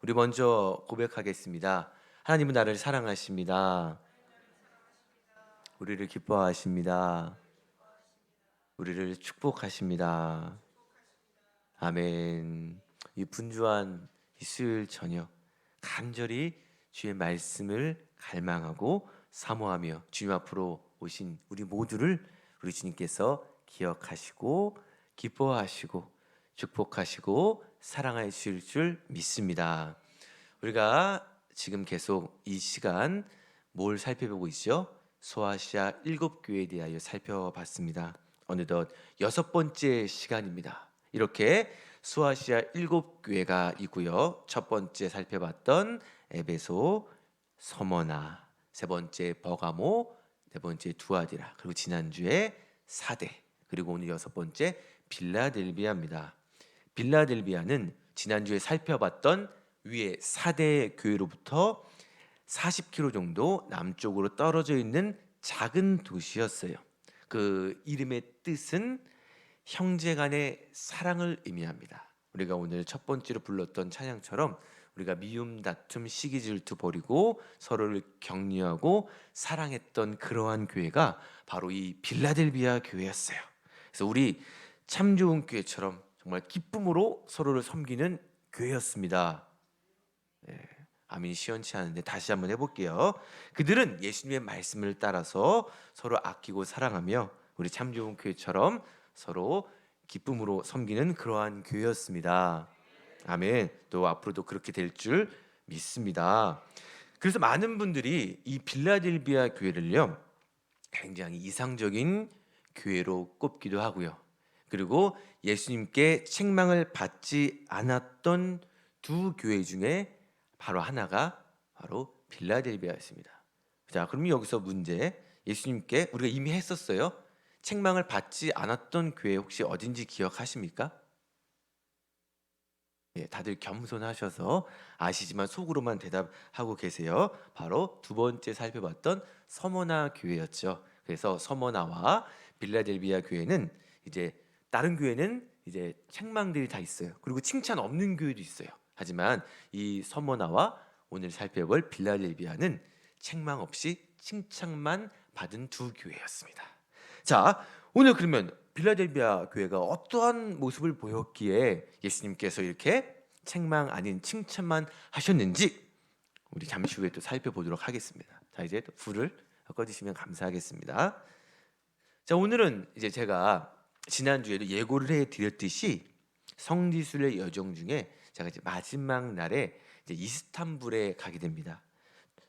우리 먼저 고백하겠습니다. 하나님은 나를 사랑하십니다. 우리를 기뻐하십니다. 우리를 축복하십니다. 아멘. 이 분주한 이 수요일 저녁 간절히 주의 말씀을 갈망하고 사모하며 주님 앞으로 오신 우리 모두를 우리 주님께서 기억하시고 기뻐하시고 축복하시고 사랑하여 주실 줄 믿습니다. 우리가 지금 계속 이 시간 뭘 살펴보고 있죠? 소아시아 7교회에 대하여 살펴봤습니다. 어느덧 6번째 시간입니다. 이렇게 소아시아 7교회가 있고요. 첫 번째 살펴봤던 에베소, 서머나, 세 번째 버가모, 네 번째 두아디라, 그리고 지난주에 사대, 그리고 오늘 6번째 빌라델비아입니다. 빌라델비아는 지난주에 살펴봤던 위에 사대 교회로부터 40km 정도 남쪽으로 떨어져 있는 작은 도시였어요. 그 이름의 뜻은 형제간의 사랑을 의미합니다. 우리가 오늘 첫 번째로 불렀던 찬양처럼 우리가 미움, 다툼, 시기, 질투 버리고 서로를 격려하고 사랑했던 그러한 교회가 바로 이 빌라델비아 교회였어요. 그래서 우리 참 좋은 교회처럼 정말 기쁨으로 서로를 섬기는 교회였습니다. 아멘이 시원치 않은데 다시 한번 해볼게요. 그들은 예수님의 말씀을 따라서 서로 아끼고 사랑하며 우리 참 좋은 교회처럼 서로 기쁨으로 섬기는 그러한 교회였습니다. 아멘. 또 앞으로도 그렇게 될 줄 믿습니다. 그래서 많은 분들이 이 빌라델비아 교회를요 굉장히 이상적인 교회로 꼽기도 하고요. 그리고 예수님께 책망을 받지 않았던 두 교회 중에 바로 하나가 바로 빌라델비아였습니다. 자, 그럼 여기서 문제. 예수님께 우리가 이미 했었어요. 책망을 받지 않았던 교회 혹시 어딘지 기억하십니까? 예, 다들 겸손하셔서 아시지만 속으로만 대답하고 계세요. 바로 두 번째 살펴봤던 서머나 교회였죠. 그래서 서머나와 빌라델비아 교회는 이제 다른 교회는 이제 책망들이 다 있어요. 그리고 칭찬 없는 교회도 있어요. 하지만 이 서머나와 오늘 살펴볼 빌라델비아는 책망 없이 칭찬만 받은 두 교회였습니다. 자, 오늘 그러면 빌라델비아 교회가 어떠한 모습을 보였기에 예수님께서 이렇게 책망 아닌 칭찬만 하셨는지 우리 잠시 후에 또 살펴보도록 하겠습니다. 자, 이제 또 불을 꺼주시면 감사하겠습니다. 자, 오늘은 이제 제가 지난주에도 예고를 해드렸듯이 성지순례 여정 중에 제가 이제 마지막 날에 이제 이스탄불에 가게 됩니다.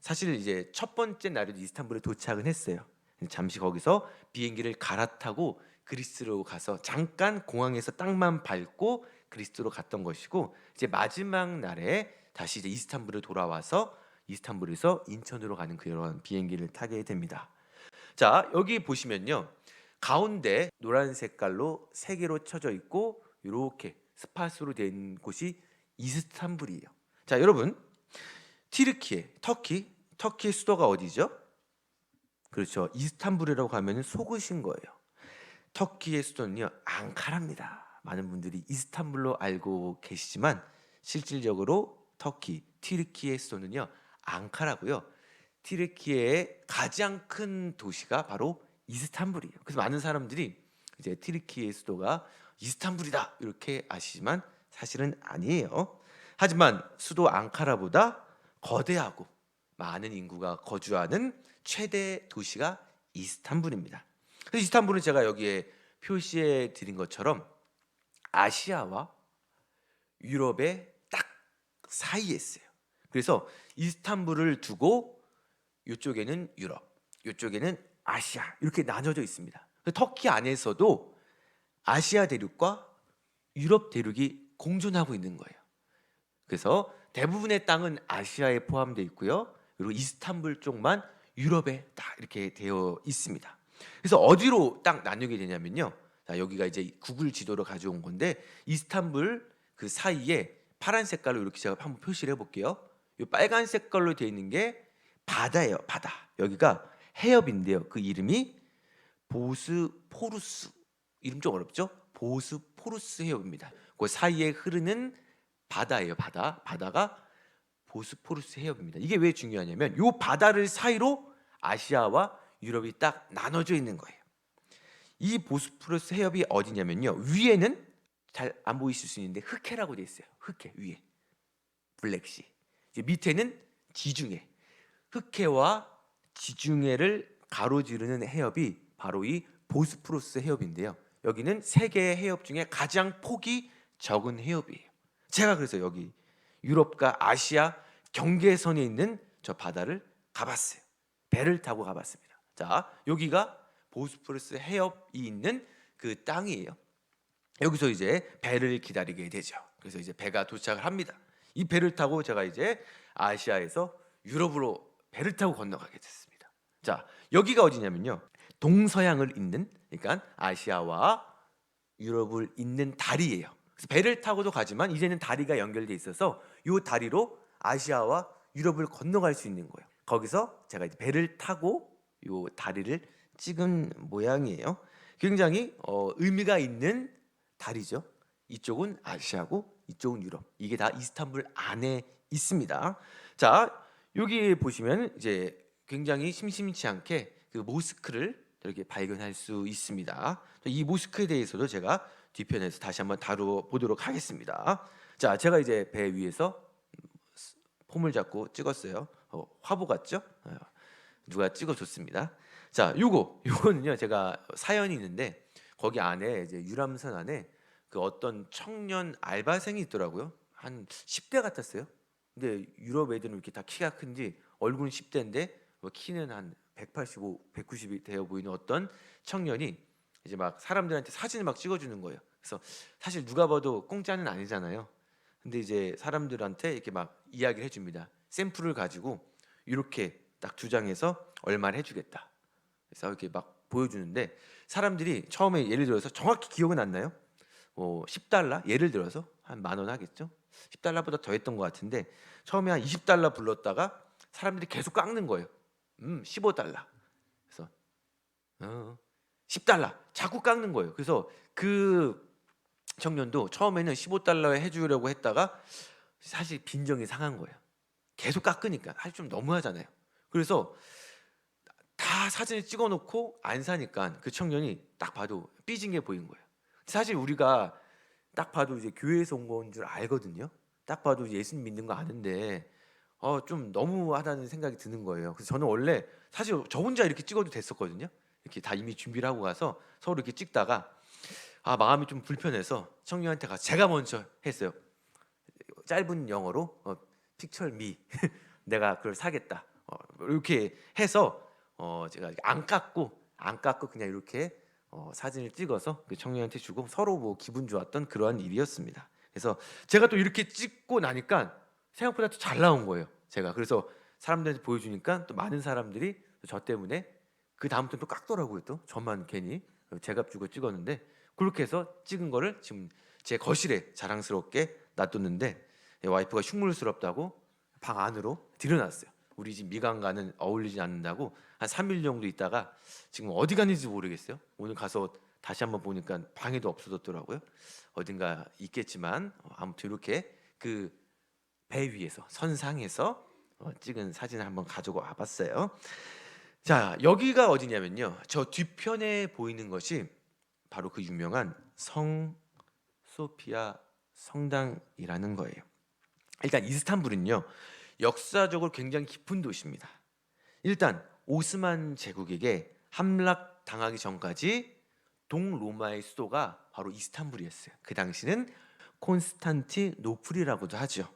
사실 이제 첫 번째 날에도 이스탄불에 도착은 했어요. 잠시 거기서 비행기를 갈아타고 그리스로 가서 잠깐 공항에서 땅만 밟고 그리스로 갔던 것이고, 이제 마지막 날에 다시 이제 이스탄불에 돌아와서 이스탄불에서 인천으로 가는 그런 비행기를 타게 됩니다. 자, 여기 보시면요, 가운데 노란 색깔로 세 개로 쳐져 있고 이렇게 스팟으로 된 곳이 이스탄불이에요. 자, 여러분, 터키의 수도가 어디죠? 그렇죠. 이스탄불이라고 하면 속으신 거예요. 터키의 수도는요, 앙카라입니다. 많은 분들이 이스탄불로 알고 계시지만 실질적으로 튀르키의 수도는요, 앙카라고요. 튀르키의 가장 큰 도시가 바로 이스탄불이에요. 그래서 많은 사람들이 이제 튀르키의 수도가 이스탄불이다 이렇게 아시지만 사실은 아니에요. 하지만 수도 앙카라보다 거대하고 많은 인구가 거주하는 최대 도시가 이스탄불입니다. 그래서 이스탄불은 제가 여기에 표시해 드린 것처럼 아시아와 유럽의 딱 사이에 있어요. 그래서 이스탄불을 두고 이쪽에는 유럽, 이쪽에는 아시아 이렇게 나눠져 있습니다. 터키 안에서도 아시아 대륙과 유럽 대륙이 공존하고 있는 거예요. 그래서 대부분의 땅은 아시아에 포함되어 있고요. 그리고 이스탄불 쪽만 유럽에 딱 이렇게 되어 있습니다. 그래서 어디로 딱 나누게 되냐면요. 자, 여기가 이제 구글 지도로 가져온 건데 이스탄불 그 사이에 파란 색깔로 이렇게 제가 한번 표시를 해볼게요. 이 빨간 색깔로 되어 있는 게 바다예요. 바다. 여기가 해협인데요. 그 이름이 보스포루스. 이름 좀 어렵죠? 보스포루스 해협입니다. 그 사이에 흐르는 바다예요. 바다가 보스포루스 해협입니다. 이게 왜 중요하냐면 이 바다를 사이로 아시아와 유럽이 딱 나눠져 있는 거예요. 이 보스포루스 해협이 어디냐면요, 위에는 잘 안 보이실 수 있는데 흑해라고 돼 있어요. 흑해 위에 블랙시, 이제 밑에는 지중해. 흑해와 지중해를 가로지르는 해협이 바로 이 보스포루스 해협인데요. 여기는 세계의 해협 중에 가장 폭이 적은 해협이에요. 제가 그래서 여기 유럽과 아시아 경계선에 있는 저 바다를 가봤어요. 배를 타고 가봤습니다. 자, 여기가 보스포루스 해협이 있는 그 땅이에요. 여기서 이제 배를 기다리게 되죠. 그래서 이제 배가 도착을 합니다. 이 배를 타고 제가 이제 아시아에서 유럽으로 배를 타고 건너가게 됐습니다. 자, 여기가 어디냐면요, 동서양을 잇는, 그러니까 아시아와 유럽을 잇는 다리예요. 그래서 배를 타고도 가지만 이제는 다리가 연결돼 있어서 이 다리로 아시아와 유럽을 건너갈 수 있는 거예요. 거기서 제가 이제 배를 타고 이 다리를 찍은 모양이에요. 굉장히 의미가 있는 다리죠. 이쪽은 아시아고 이쪽은 유럽. 이게 다 이스탄불 안에 있습니다. 자, 여기 보시면 이제 굉장히 심심치 않게 그 모스크를 이렇게 발견할 수 있습니다. 이 모스크에 대해서도 제가 뒤편에서 다시 한번 다뤄보도록 하겠습니다. 자, 제가 이제 배 위에서 폼을 잡고 찍었어요. 화보 같죠? 누가 찍어줬습니다. 자, 요거는요, 제가 사연이 있는데 거기 안에 이제 유람선 안에 그 어떤 청년 알바생이 있더라고요. 한 10대 같았어요. 근데 유럽 애들은 이렇게 다 키가 큰지 얼굴은 10대인데 키는 한 185, 190이 되어 보이는 어떤 청년이 이제 막 사람들한테 사진을 막 찍어주는 거예요. 그래서 사실 누가 봐도 공짜는 아니잖아요. 근데 이제 사람들한테 이렇게 막 이야기를 해줍니다. 샘플을 가지고 이렇게 딱 두 장에서 얼마를 해주겠다. 그래서 이렇게 막 보여주는데 사람들이 처음에 예를 들어서 정확히 기억은 안 나요. 10달러 예를 들어서 한 10,000원 하겠죠. 10달러보다 더 했던 것 같은데 처음에 한 20달러 불렀다가 사람들이 계속 깎는 거예요. 15달러. 그래서 10달러 자꾸 깎는 거예요. 그래서 그 청년도 처음에는 15달러에 해주려고 했다가 사실 빈정이 상한 거예요. 계속 깎으니까 사실 좀 너무하잖아요. 그래서 다 사진을 찍어놓고 안 사니까 그 청년이 딱 봐도 삐진 게 보인 거예요. 사실 우리가 딱 봐도 이제 교회에서 온 건 줄 알거든요. 딱 봐도 예수님 믿는 거 아는데 좀 너무하다는 생각이 드는 거예요. 그래서 저는 원래 사실 저 혼자 이렇게 찍어도 됐었거든요. 이렇게 다 이미 준비를 하고 가서 서로 이렇게 찍다가 마음이 좀 불편해서 청년한테 가서 제가 먼저 했어요. 짧은 영어로 picture me 내가 그걸 사겠다. 이렇게 해서 제가 안 깎고 그냥 이렇게 사진을 찍어서 그 청년한테 주고 서로 뭐 기분 좋았던 그러한 일이었습니다. 그래서 제가 또 이렇게 찍고 나니까 생각보다 또 잘 나온 거예요. 제가 그래서 사람들한테 보여주니까 또 많은 사람들이 저 때문에 그 다음부터 또 깎더라고요. 또 저만 괜히 제값 주고 찍었는데 그렇게 해서 찍은 거를 지금 제 거실에 자랑스럽게 놔뒀는데 와이프가 흉물스럽다고 방 안으로 들여놨어요. 우리 집 미강과는 어울리지 않는다고 한 3일 정도 있다가 지금 어디 갔는지 모르겠어요. 오늘 가서 다시 한번 보니까 방에도 없어졌더라고요. 어딘가 있겠지만 아무튼 이렇게 그 배 위에서 선상에서 찍은 사진을 한번 가지고 와봤어요. 자, 여기가 어디냐면요, 저 뒤편에 보이는 것이 바로 그 유명한 성 소피아 성당이라는 거예요. 일단 이스탄불은요, 역사적으로 굉장히 깊은 도시입니다. 일단 오스만 제국에게 함락당하기 전까지 동로마의 수도가 바로 이스탄불이었어요. 그 당시는 콘스탄티노플이라고도 하죠.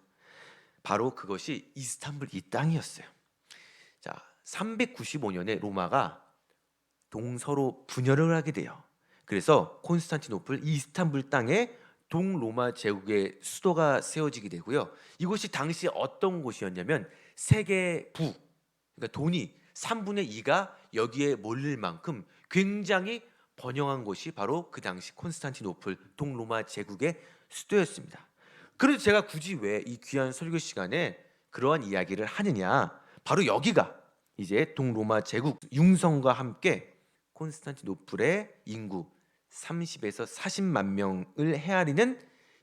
바로 그것이 이스탄불 이 땅이었어요. 자, 395년에 로마가 동서로 분열을 하게 돼요. 그래서 콘스탄티노플 이스탄불 땅에 동로마 제국의 수도가 세워지게 되고요. 이곳이 당시 어떤 곳이었냐면 세계부, 그러니까 돈이 3분의 2가 여기에 몰릴 만큼 굉장히 번영한 곳이 바로 그 당시 콘스탄티노플 동로마 제국의 수도였습니다. 그래서 제가 굳이 왜 이 귀한 설교 시간에 그러한 이야기를 하느냐, 바로 여기가 이제 동로마 제국 융성과 함께 콘스탄티노플의 인구 30에서 40만 명을 헤아리는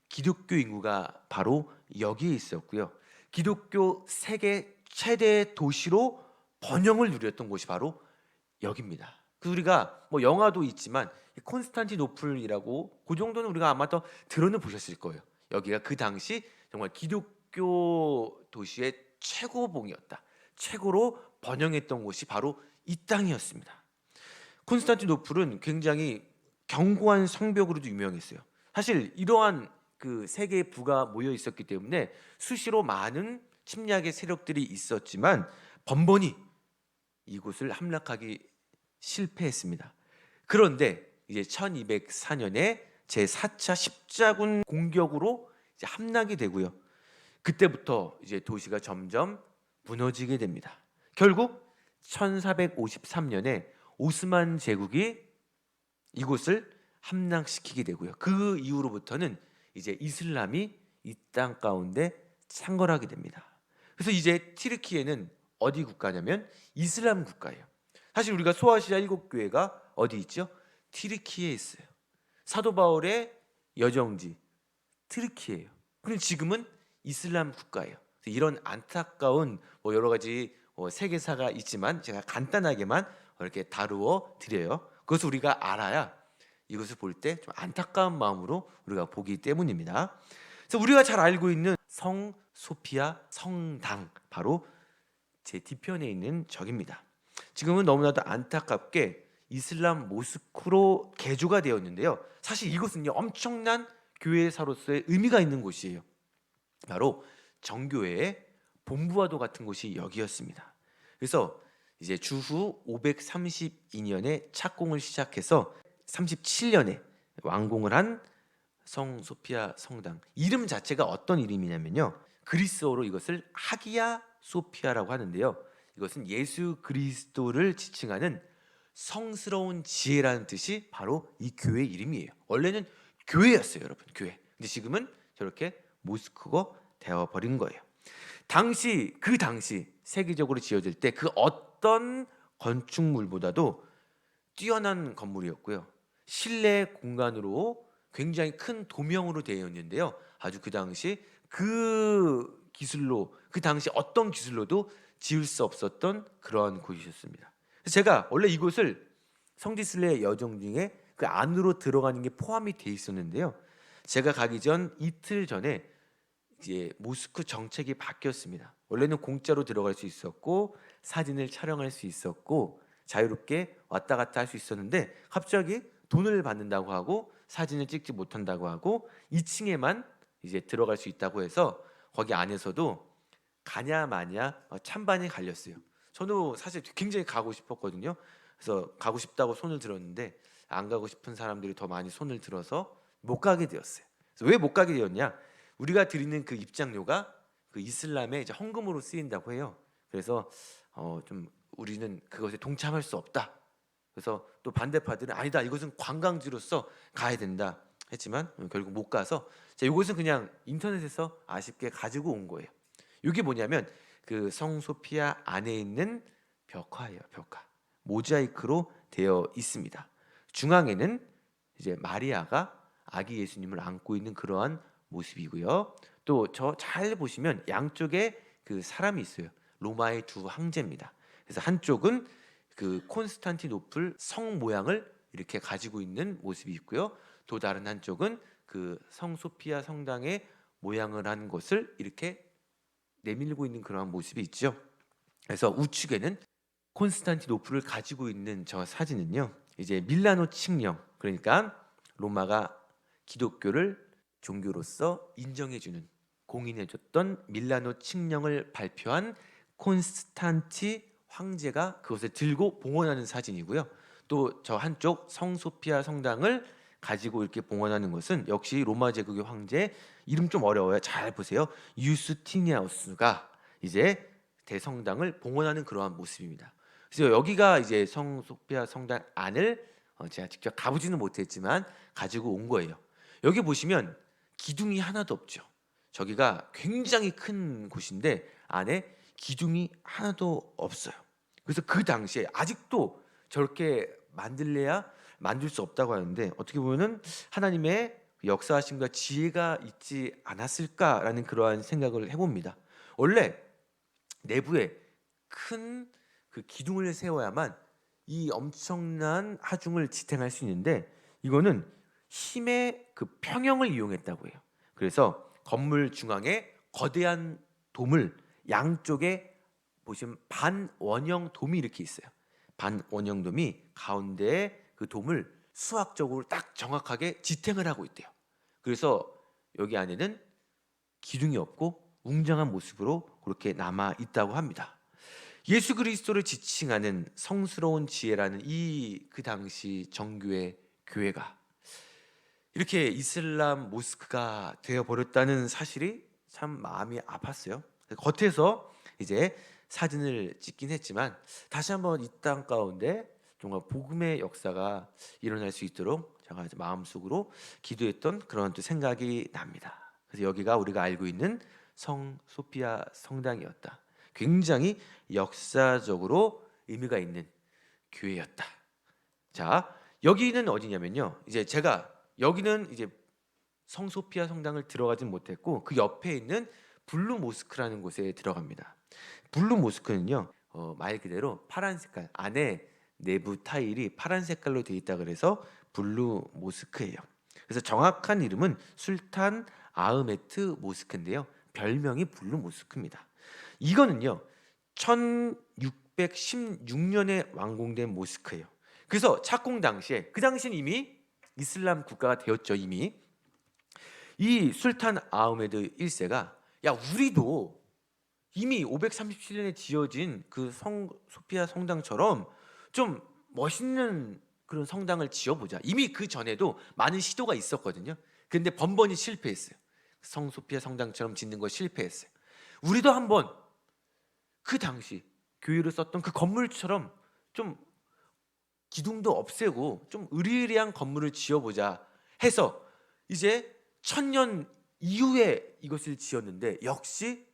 기독교 인구가 바로 여기에 있었고요. 기독교 세계 최대 도시로 번영을 누렸던 곳이 바로 여기입니다. 그 우리가 뭐 영화도 있지만 이 콘스탄티노플이라고 그 정도는 우리가 아마 더 들어는 보셨을 거예요. 여기가 그 당시 정말 기독교 도시의 최고봉이었다. 최고로 번영했던 곳이 바로 이 땅이었습니다. 콘스탄티노플은 굉장히 견고한 성벽으로도 유명했어요. 사실 이러한 그 세 개의 부가 모여 있었기 때문에 수시로 많은 침략의 세력들이 있었지만 번번이 이곳을 함락하기 실패했습니다. 그런데 이제 1204년에 제4차 십자군 공격으로 이제 함락이 되고요. 그때부터 이제 도시가 점점 무너지게 됩니다. 결국 1453년에 오스만 제국이 이곳을 함락시키게 되고요. 그 이후로부터는 이제 이슬람이 이 땅 가운데 창궐하게 됩니다. 그래서 이제 튀르키예는 어디 국가냐면 이슬람 국가예요. 사실 우리가 소아시아 7교회가 어디 있죠? 튀르키예에 있어요. 사도 바울의 여정지 튀르키예요. 그럼 지금은 이슬람 국가예요. 이런 안타까운 뭐 여러 가지 세계사가 있지만 제가 간단하게만 이렇게 다루어 드려요. 그것을 우리가 알아야 이것을 볼 때 좀 안타까운 마음으로 우리가 보기 때문입니다. 그래서 우리가 잘 알고 있는 성 소피아 성당 바로 제 뒤편에 있는 저기입니다. 지금은 너무나도 안타깝게 이슬람 모스크로 개조가 되었는데요. 사실 이곳은요 엄청난 교회사로서의 의미가 있는 곳이에요. 바로 정교회의 본부와도 같은 곳이 여기였습니다. 그래서 이제 주후 532년에 착공을 시작해서 37년에 완공을 한 성 소피아 성당. 이름 자체가 어떤 이름이냐면요. 그리스어로 이것을 하기야 소피아라고 하는데요. 이것은 예수 그리스도를 지칭하는 성스러운 지혜라는 뜻이 바로 이 교회 이름이에요. 원래는 교회였어요, 여러분. 교회. 근데 지금은 저렇게 모스크가 되어 버린 거예요. 그 당시 세계적으로 지어질 때 그 어떤 건축물보다도 뛰어난 건물이었고요. 실내 공간으로 굉장히 큰 도명으로 되어 있는데요. 아주 그 당시 그 당시 어떤 기술로도 지을 수 없었던 그러한 곳이었습니다. 그래서 제가 원래 이곳을 성지순례 여정 중에 그 안으로 들어가는 게 포함이 돼 있었는데요. 제가 가기 전 이틀 전에 이제 모스크 정책이 바뀌었습니다. 원래는 공짜로 들어갈 수 있었고 사진을 촬영할 수 있었고 자유롭게 왔다 갔다 할 수 있었는데 갑자기 돈을 받는다고 하고 사진을 찍지 못한다고 하고 2층에만 이제 들어갈 수 있다고 해서 거기 안에서도 가냐 마냐 찬반이 갈렸어요. 저도 사실 굉장히 가고 싶었거든요. 그래서 가고 싶다고 손을 들었는데 안 가고 싶은 사람들이 더 많이 손을 들어서 못 가게 되었어요. 그래서 왜 못 가게 되었냐? 우리가 드리는 그 입장료가 그 이슬람의 이제 헌금으로 쓰인다고 해요. 그래서 좀 우리는 그것에 동참할 수 없다. 그래서 또 반대파들은 아니다. 이것은 관광지로서 가야 된다. 했지만 결국 못 가서 이것은 그냥 인터넷에서 아쉽게 가지고 온 거예요. 이게 뭐냐면 그 성 소피아 안에 있는 벽화예요. 벽화. 모자이크로 되어 있습니다. 중앙에는 이제 마리아가 아기 예수님을 안고 있는 그러한 모습이고요. 또 저 잘 보시면 양쪽에 그 사람이 있어요. 로마의 두 황제입니다. 그래서 한쪽은 그 콘스탄티노플 성 모양을 이렇게 가지고 있는 모습이 있고요. 또 다른 한쪽은 그 성 소피아 성당의 모양을 한 것을 이렇게 내밀고 있는 그러한 모습이 있죠. 그래서 우측에는 콘스탄티노플을 가지고 있는 저 사진은요. 이제 밀라노 칙령, 그러니까 로마가 기독교를 종교로서 인정해주는 공인해줬던 밀라노 칙령을 발표한 콘스탄티 황제가 그것을 들고 봉헌하는 사진이고요. 또 저 한쪽 성소피아 성당을 가지고 이렇게 봉헌하는 것은 역시 로마 제국의 황제, 이름 좀 어려워요. 잘 보세요. 유스티니아우스가 이제 대성당을 봉헌하는 그러한 모습입니다. 그래서 여기가 이제 성소피아 성당 안을 제가 직접 가보지는 못했지만 가지고 온 거예요. 여기 보시면 기둥이 하나도 없죠. 저기가 굉장히 큰 곳인데 안에 기둥이 하나도 없어요. 그래서 그 당시에 아직도 저렇게 만들래야 만들 수 없다고 하는데 어떻게 보면은 하나님의 역사하심과 지혜가 있지 않았을까라는 그러한 생각을 해봅니다. 원래 내부에 큰 그 기둥을 세워야만 이 엄청난 하중을 지탱할 수 있는데, 이거는 힘의 그 평형을 이용했다고 해요. 그래서 건물 중앙에 거대한 돔을, 양쪽에 보시면 반원형 돔이 이렇게 있어요. 반원형 돔이 가운데에 그 돔을 수학적으로 딱 정확하게 지탱을 하고 있대요. 그래서 여기 안에는 기둥이 없고 웅장한 모습으로 그렇게 남아 있다고 합니다. 예수 그리스도를 지칭하는 성스러운 지혜라는 이 그 당시 정교회 교회가 이렇게 이슬람 모스크가 되어 버렸다는 사실이 참 마음이 아팠어요. 겉에서 이제 사진을 찍긴 했지만 다시 한번 이 땅 가운데 정말 복음의 역사가 일어날 수 있도록 제가 마음속으로 기도했던 그런 또 생각이 납니다. 그래서 여기가 우리가 알고 있는 성 소피아 성당이었다. 굉장히 역사적으로 의미가 있는 교회였다. 자, 여기는 어디냐면요. 이제 제가 여기는 이제 성 소피아 성당을 들어가진 못했고 그 옆에 있는 블루 모스크라는 곳에 들어갑니다. 블루 모스크는요, 말 그대로 파란 색깔, 안에 내부 타일이 파란 색깔로 되어 있다 그래서 블루 모스크예요. 그래서 정확한 이름은 술탄 아흐메트 모스크인데요, 별명이 블루 모스크입니다. 이거는요 1616년에 완공된 모스크예요. 그래서 착공 당시에, 그 당시는 이미 이슬람 국가가 되었죠. 이미 이 술탄 아흐메드 1세가 야, 우리도 이미 537년에 지어진 그 성 소피아 성당처럼 좀 멋있는 그런 성당을 지어보자. 이미 그 전에도 많은 시도가 있었거든요. 근데 번번이 실패했어요. 성 소피아 성당처럼 짓는 거 실패했어요. 우리도 한번 그 당시 교회로 썼던 그 건물처럼 좀 기둥도 없애고 좀 으리으리한 건물을 지어보자 해서 이제 1000년 이후에 이것을 지었는데 역시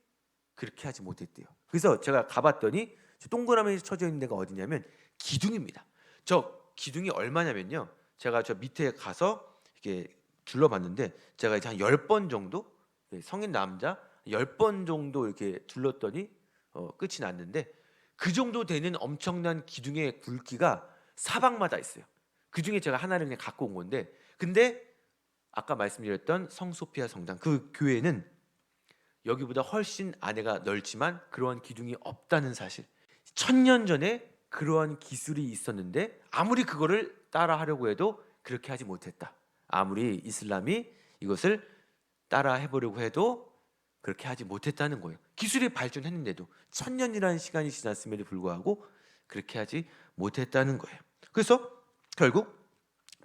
그렇게 하지 못했대요. 그래서 제가 가봤더니 동그라미 쳐져 있는 데가 어디냐면 기둥입니다. 저 기둥이 얼마냐면요, 제가 저 밑에 가서 이렇게 둘러봤는데 제가 이제 한 10번 정도, 성인 남자 10번 정도 이렇게 둘렀더니 끝이 났는데, 그 정도 되는 엄청난 기둥의 굵기가 사방마다 있어요. 그 중에 제가 하나를 그냥 갖고 온 건데, 근데 아까 말씀드렸던 성소피아 성당 그 교회는 여기보다 훨씬 안에가 넓지만 그러한 기둥이 없다는 사실. 1000년 전에 그러한 기술이 있었는데 아무리 그거를 따라 하려고 해도 그렇게 하지 못했다. 아무리 이슬람이 이것을 따라 해보려고 해도 그렇게 하지 못했다는 거예요. 기술이 발전했는데도 1000년이라는 시간이 지났음에도 불구하고 그렇게 하지 못했다는 거예요. 그래서 결국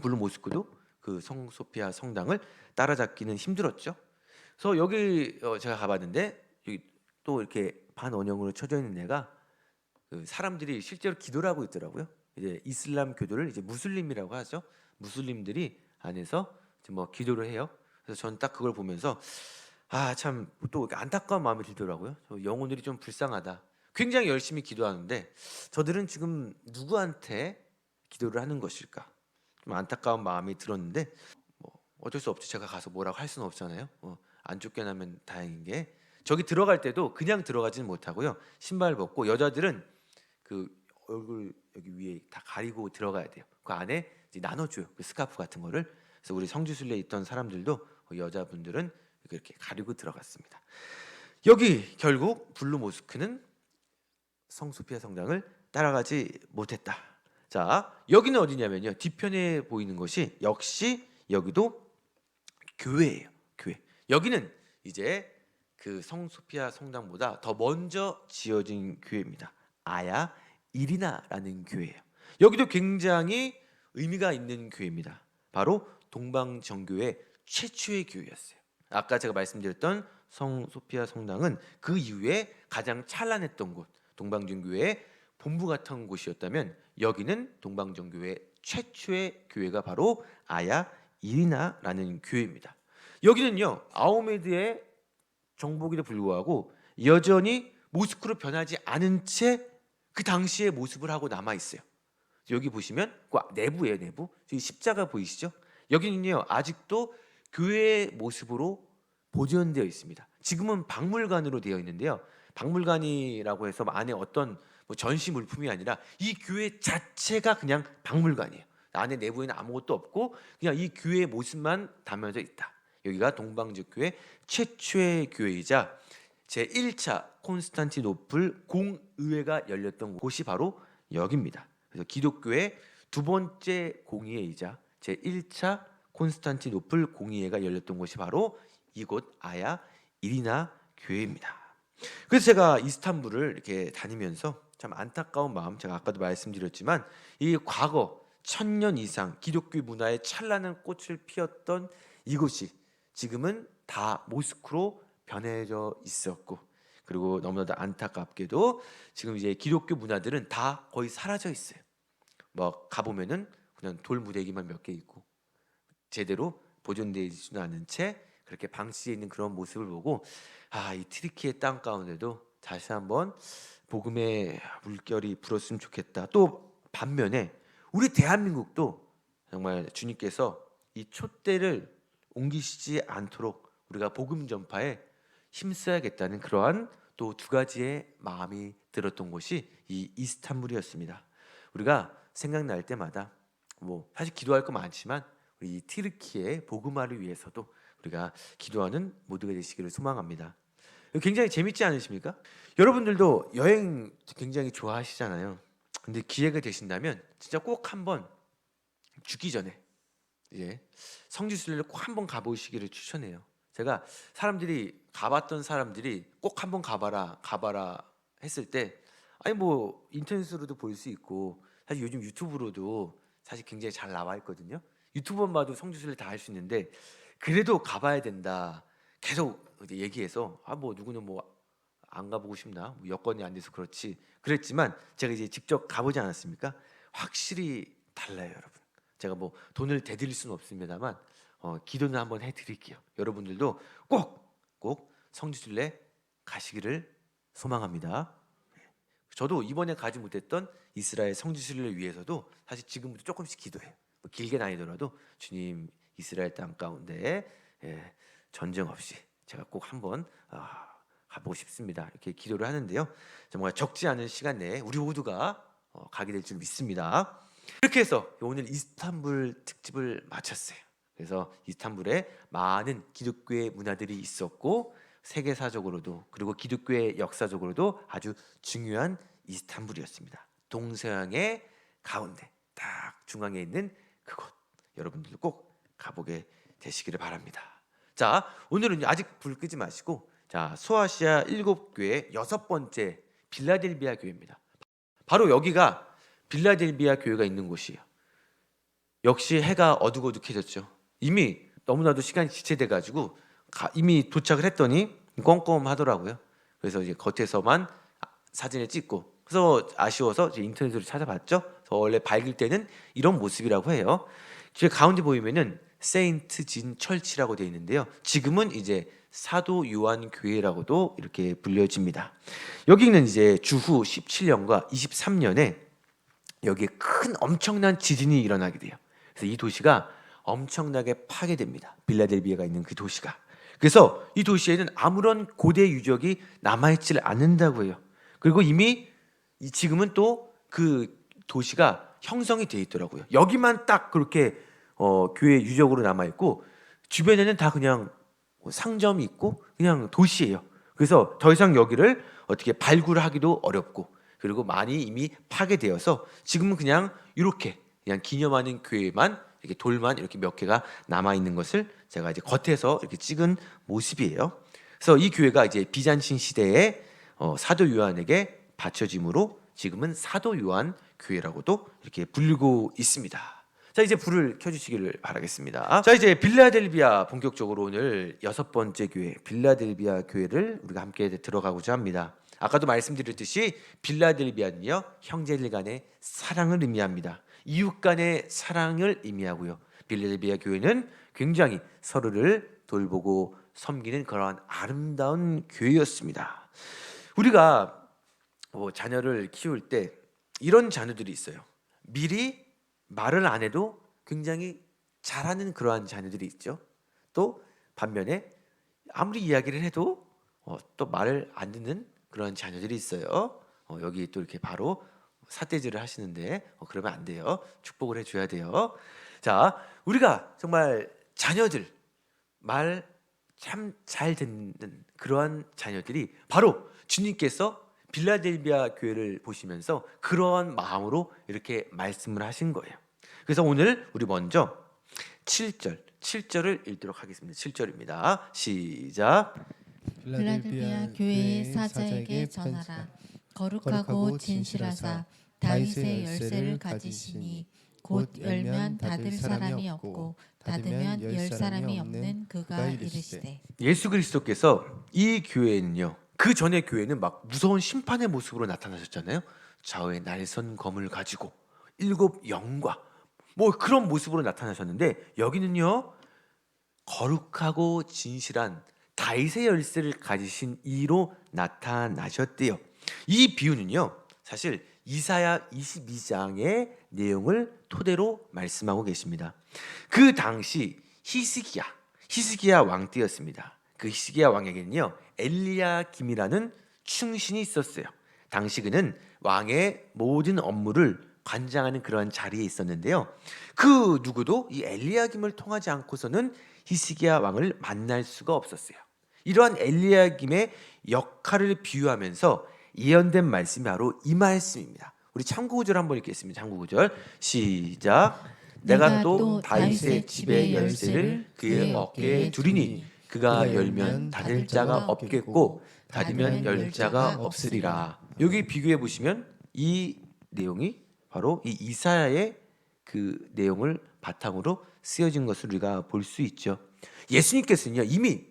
블루 모스크도 그 성소피아 성당을 따라잡기는 힘들었죠. 그래서 여기 제가 가봤는데 여기 또 이렇게 반원형으로 쳐져 있는 데가 그 사람들이 실제로 기도를 하고 있더라고요. 이제 이슬람 교도를 이제 무슬림이라고 하죠. 무슬림들이 안에서 이제 뭐 기도를 해요. 그래서 저는 딱 그걸 보면서 아, 참 또 안타까운 마음이 들더라고요. 저 영혼들이 좀 불쌍하다. 굉장히 열심히 기도하는데 저들은 지금 누구한테 기도를 하는 것일까? 좀 안타까운 마음이 들었는데 뭐 어쩔 수 없죠. 제가 가서 뭐라고 할 수는 없잖아요. 안 쫓겨나면 다행인 게, 저기 들어갈 때도 그냥 들어가지는 못하고요. 신발 벗고 여자들은 그 얼굴 여기 위에 다 가리고 들어가야 돼요. 그 안에 이제 나눠줘요. 그 스카프 같은 거를. 그래서 우리 성지순례에 있던 사람들도 여자분들은 이렇게 가리고 들어갔습니다. 여기 결국 블루 모스크는 성소피아 성당을 따라가지 못했다. 자, 여기는 어디냐면요, 뒤편에 보이는 것이 역시 여기도 교회예요. 교회. 여기는 이제 그 성소피아 성당보다 더 먼저 지어진 교회입니다. 아야 이리나라는 교회예요. 여기도 굉장히 의미가 있는 교회입니다. 바로 동방정교회 최초의 교회였어요. 아까 제가 말씀드렸던 성소피아 성당은 그 이후에 가장 찬란했던 곳, 동방정교회의 본부 같은 곳이었다면 여기는 동방정교회 최초의 교회가 바로 아야 이리나라는 교회입니다. 여기는요 아흐메드의 정복에도 불구하고 여전히 모스크로 변하지 않은 채 그 당시의 모습을 하고 남아 있어요. 여기 보시면 그 내부예요. 내부. 저기 십자가 보이시죠? 여기는요 아직도 교회의 모습으로 보존되어 있습니다. 지금은 박물관으로 되어 있는데요. 박물관이라고 해서 안에 어떤 뭐 전시 물품이 아니라 이 교회 자체가 그냥 박물관이에요. 안에 내부에는 아무것도 없고 그냥 이 교회의 모습만 담겨져 있다. 여기가 동방제교회 최초의 교회이자 제1차 콘스탄티노플 공의회가 열렸던 곳이 바로 여기입니다. 그래서 기독교의 두 번째 공의회이자 제1차 콘스탄티노플 공의회가 열렸던 곳이 바로 이곳 아야 이리나 교회입니다. 그래서 제가 이스탄불을 이렇게 다니면서 참 안타까운 마음, 제가 아까도 말씀드렸지만 이 과거 1000년 이상 기독교 문화의 찬란한 꽃을 피웠던 이곳이 지금은 다 모스크로 변해져 있었고, 그리고 너무나도 안타깝게도 지금 이제 기독교 문화들은 다 거의 사라져 있어요. 뭐 가보면은 그냥 돌 무대기만 몇 개 있고 제대로 보존되지는 않은 채 그렇게 방치되어 있는 그런 모습을 보고 이 트리키의 땅 가운데도 다시 한번 복음의 물결이 불었으면 좋겠다. 또 반면에 우리 대한민국도 정말 주님께서 이 촛대를 옮기시지 않도록 우리가 복음 전파에 힘써야겠다는 그러한 또 두 가지의 마음이 들었던 곳이 이 이스탄불이었습니다. 우리가 생각날 때마다 뭐 사실 기도할 거 많지만 우리 이 튀르키의 복음화를 위해서도 우리가 기도하는 모두가 되시기를 소망합니다. 굉장히 재밌지 않으십니까? 여러분들도 여행 굉장히 좋아하시잖아요. 근데 기회가 되신다면 진짜 꼭 한번 죽기 전에 이제 성지순례를 꼭 한번 가보시기를 추천해요. 제가 사람들이 가봤던 사람들이 꼭 한번 가봐라 했을 때 아니 뭐 인터넷으로도 볼 수 있고 사실 요즘 유튜브로도 사실 굉장히 잘 나와 있거든요. 유튜브만 봐도 성지순례 다 할 수 있는데 그래도 가봐야 된다 계속 이제 얘기해서 뭐 누구는 뭐 안 가보고 싶나 뭐 여건이 안 돼서 그렇지 그랬지만 제가 이제 직접 가보지 않았습니까? 확실히 달라요, 여러분. 제가 뭐 돈을 대드릴 수는 없습니다만 기도는 한번 해드릴게요. 여러분들도 꼭 성지순례 가시기를 소망합니다. 저도 이번에 가지 못했던 이스라엘 성지순례를 위해서도 사실 지금부터 조금씩 기도해요. 뭐 길게는 아니더라도 주님 이스라엘 땅 가운데 전쟁 없이 제가 꼭 한번 가보고 싶습니다. 이렇게 기도를 하는데요. 정말 적지 않은 시간 내에 우리 모두가 가게 될 줄 믿습니다. 이렇게 해서 오늘 이스탄불 특집을 마쳤어요. 그래서 이스탄불에 많은 기독교의 문화들이 있었고 세계사적으로도 그리고 기독교의 역사적으로도 아주 중요한 이스탄불이었습니다. 동서양의 가운데 딱 중앙에 있는 그곳, 여러분들도 꼭 가보게 되시기를 바랍니다. 자, 오늘은 아직 불 끄지 마시고 자, 소아시아 7교회 6번째 빌라델비아 교회입니다. 바로 여기가 빌라델비아 교회가 있는 곳이에요. 역시 해가 어둑어둑해졌죠. 이미 너무나도 시간이 지체돼 가지고 이미 도착을 했더니 껌껌하더라고요. 그래서 이제 겉에서만 사진을 찍고 그래서 아쉬워서 이제 인터넷으로 찾아봤죠. 그래서 원래 밝을 때는 이런 모습이라고 해요. 제 가운데 보이면은 세인트 진 철치라고 되어 있는데요. 지금은 이제 사도 요한 교회라고도 이렇게 불려집니다. 여기는 이제 주후 17년과 23년에 여기에 큰 엄청난 지진이 일어나게 돼요. 그래서 이 도시가 엄청나게 파괴됩니다. 빌라델비아가 있는 그 도시가. 그래서 이 도시에는 아무런 고대 유적이 남아있질 않는다고 해요. 그리고 이미 지금은 또 그 도시가 형성이 돼 있더라고요. 여기만 딱 그렇게 교회 유적으로 남아있고 주변에는 다 그냥 상점이 있고 그냥 도시예요. 그래서 더 이상 여기를 어떻게 발굴하기도 어렵고 그리고 많이 이미 파괴되어서 지금은 그냥 이렇게 그냥 기념하는 교회만 이렇게 돌만 이렇게 몇 개가 남아 있는 것을 제가 이제 겉에서 이렇게 찍은 모습이에요. 그래서 이 교회가 이제 비잔틴 시대에 사도 요한에게 바쳐짐으로 지금은 사도 요한 교회라고도 이렇게 불리고 있습니다. 자, 이제 불을 켜주시기를 바라겠습니다. 자, 이제 빌라델비아 본격적으로 오늘 6번째 교회 빌라델비아 교회를 우리가 함께 들어가고자 합니다. 아까도 말씀드렸듯이 빌라델비아는요 형제들 간의 사랑을 의미합니다. 이웃 간의 사랑을 의미하고요. 빌라델비아 교회는 굉장히 서로를 돌보고 섬기는 그러한 아름다운 교회였습니다. 우리가 자녀를 키울 때 이런 자녀들이 있어요. 미리 말을 안 해도 굉장히 잘하는 그러한 자녀들이 있죠. 또 반면에 아무리 이야기를 해도 또 말을 안 듣는 그런 자녀들이 있어요. 여기 또 이렇게 바로 삿대질을 하시는데 그러면 안 돼요. 축복을 해줘야 돼요. 자, 우리가 정말 자녀들 말 참 잘 듣는 그러한 자녀들이 바로 주님께서 빌라델비아 교회를 보시면서 그러한 마음으로 이렇게 말씀을 하신 거예요. 그래서 오늘 우리 먼저 7절을 읽도록 하겠습니다. 7절입니다. 시작. 필라델피아 교회의 사자에게 전하라. 거룩하고 진실하사 다윗의 열쇠를 가지시니 곧 열면 닫을 사람이 없고 닫으면 열 사람이 없는 그가 이르시되. 예수 그리스도께서 이 교회는요, 그 전에 교회는 막 무서운 심판의 모습으로 나타나셨잖아요. 좌우에 날선 검을 가지고 7 영과 뭐 그런 모습으로 나타나셨는데, 여기는요 거룩하고 진실한 다윗의 열쇠를 가지신 이로 나타나셨대요. 이 비유는요 사실 이사야 22장의 내용을 토대로 말씀하고 계십니다. 그 당시 히스기야 왕 때였습니다. 그 히스기야 왕에게는요 엘리야김이라는 충신이 있었어요. 당시 그는 왕의 모든 업무를 관장하는 그러한 자리에 있었는데요, 그 누구도 이 엘리야김을 통하지 않고서는 히스기야 왕을 만날 수가 없었어요. 이러한 엘리야김의 역할을 비유하면서 예언된 말씀이 바로 이 말씀입니다. 우리 참고 구절 한번 읽겠습니다. 참고 구절 시작. 내가 또 다윗의 집의 열쇠를 그의 어깨에 두리니 그가 열면 닫을 자가 없겠고 닫으면 열 자가 없으리라. 여기 비교해 보시면 이 내용이 바로 이 이사야의 그 내용을 바탕으로 쓰여진 것을 우리가 볼 수 있죠. 예수님께서는요 이미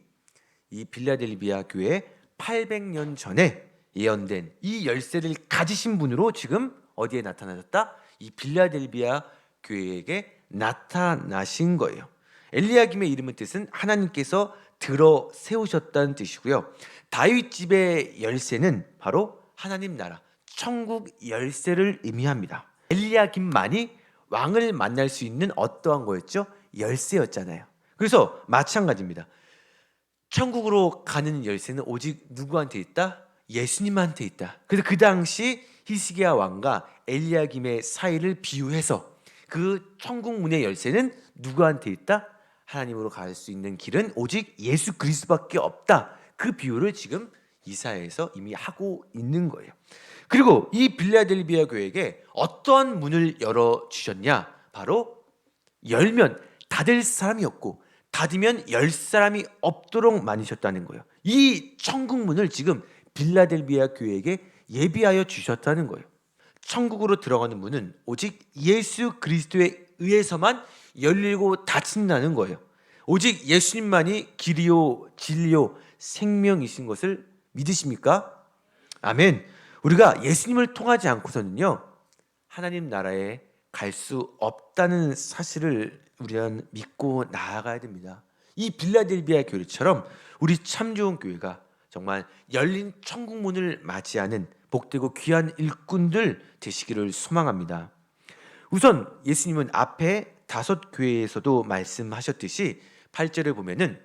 이 빌라델비아 교회 800년 전에 예언된 이 열쇠를 가지신 분으로 지금 어디에 나타나셨다? 이 빌라델비아 교회에게 나타나신 거예요. 엘리야김의 이름의 뜻은 하나님께서 들어 세우셨다는 뜻이고요. 다윗 집의 열쇠는 바로 하나님 나라 천국 열쇠를 의미합니다. 엘리야김만이 왕을 만날 수 있는 어떠한 거였죠? 열쇠였잖아요. 그래서 마찬가지입니다. 천국으로 가는 열쇠는 오직 누구한테 있다? 예수님한테 있다. 그래서 그 당시 히스기야 왕과 엘리야김의 사이를 비유해서 그 천국 문의 열쇠는 누구한테 있다? 하나님으로 갈 수 있는 길은 오직 예수 그리스도밖에 없다. 그 비유를 지금 이사야에서 이미 하고 있는 거예요. 그리고 이 빌라델비아 교회에게 어떤 문을 열어 주셨냐? 바로 열면 닫을 사람이 없고 닫으면 열 사람이 없도록 만드셨다는 거예요. 이 천국 문을 지금 빌라델비아 교회에게 예비하여 주셨다는 거예요. 천국으로 들어가는 문은 오직 예수 그리스도에 의해서만 열리고 닫힌다는 거예요. 오직 예수님만이 길이요 진리요 생명이신 것을 믿으십니까? 아멘. 우리가 예수님을 통하지 않고서는요 하나님 나라에 갈 수 없다는 사실을 우리는 믿고 나아가야 됩니다. 이 빌라델비아 교회처럼 우리 참 좋은 교회가 정말 열린 천국 문을 맞이하는 복되고 귀한 일꾼들 되시기를 소망합니다. 우선 예수님은 앞에 5 교회에서도 말씀하셨듯이 8절을 보면은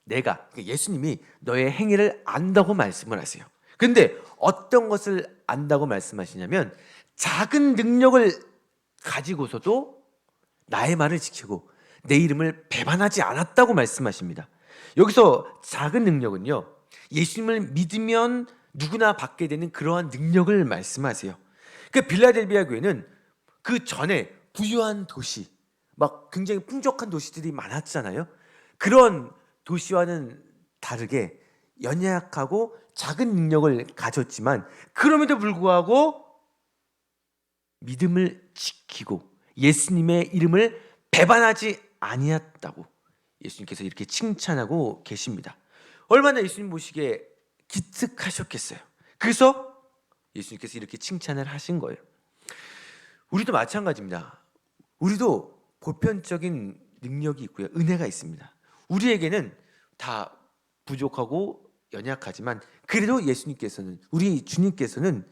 내가, 예수님이 너의 행위를 안다고 말씀을 하세요. 근데 어떤 것을 안다고 말씀하시냐면 작은 능력을 가지고서도 나의 말을 지키고 내 이름을 배반하지 않았다고 말씀하십니다. 여기서 작은 능력은요 예수님을 믿으면 누구나 받게 되는 그러한 능력을 말씀하세요. 그 빌라델비아 교회는 그 전에 부유한 도시, 막 굉장히 풍족한 도시들이 많았잖아요. 그런 도시와는 다르게 연약하고 작은 능력을 가졌지만 그럼에도 불구하고 믿음을 지키고 예수님의 이름을 배반하지 아니했다고 예수님께서 이렇게 칭찬하고 계십니다. 얼마나 예수님 보시기에 기특하셨겠어요. 그래서 예수님께서 이렇게 칭찬을 하신 거예요. 우리도 마찬가지입니다. 우리도 보편적인 능력이 있고요, 은혜가 있습니다. 우리에게는 다 부족하고 연약하지만 그래도 예수님께서는, 우리 주님께서는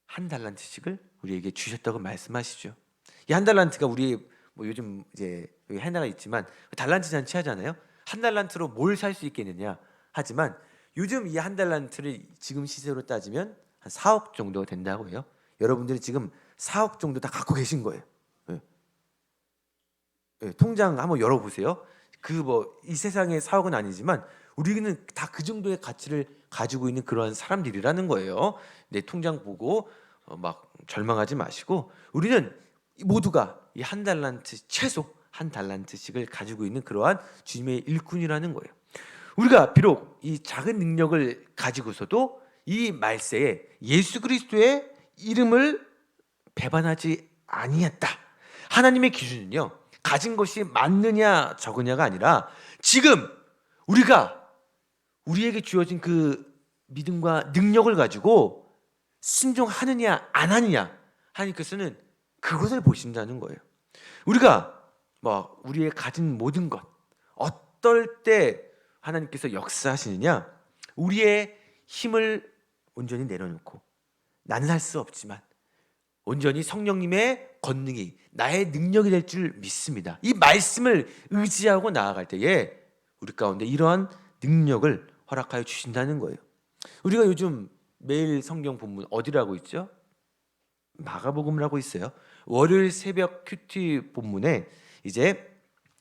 1달란트씩을 우리에게 주셨다고 말씀하시죠. 이 1달란트가 우리 뭐 요즘 이제 여기 하나가 있지만 달란트 잔치 하잖아요. 한 달란트로 뭘 살 수 있겠느냐. 하지만 요즘 이 한 달란트를 지금 시세로 따지면 한 4억 정도 된다고 해요. 여러분들이 지금 4억 정도 다 갖고 계신 거예요. 예. 예, 통장 한번 열어보세요. 그 뭐 이 세상의 4억은 아니지만 우리는 다 그 정도의 가치를 가지고 있는 그러한 사람들이라는 거예요. 내 통장 보고 막 절망하지 마시고 우리는 모두가 이 한 달란트 최소 한 달란트씩을 가지고 있는 그러한 주님의 일꾼이라는 거예요. 우리가 비록 이 작은 능력을 가지고서도 이 말세에 예수 그리스도의 이름을 배반하지 아니했다. 하나님의 기준은요, 가진 것이 많느냐 적으냐가 아니라 지금 우리가 우리에게 주어진 그 믿음과 능력을 가지고 순종하느냐 안 하느냐 하나님께서는 그것을 보신다는 거예요. 우리가 뭐 우리의 가진 모든 것 어떨 때 하나님께서 역사하시느냐, 우리의 힘을 온전히 내려놓고 나는 할 수 없지만 온전히 성령님의 권능이 나의 능력이 될 줄 믿습니다. 이 말씀을 의지하고 나아갈 때에 우리 가운데 이러한 능력을 허락하여 주신다는 거예요. 우리가 요즘 매일 성경 본문 어디로 하고 있죠? 마가복음을 하고 있어요. 월요일 새벽 큐티 본문에 이제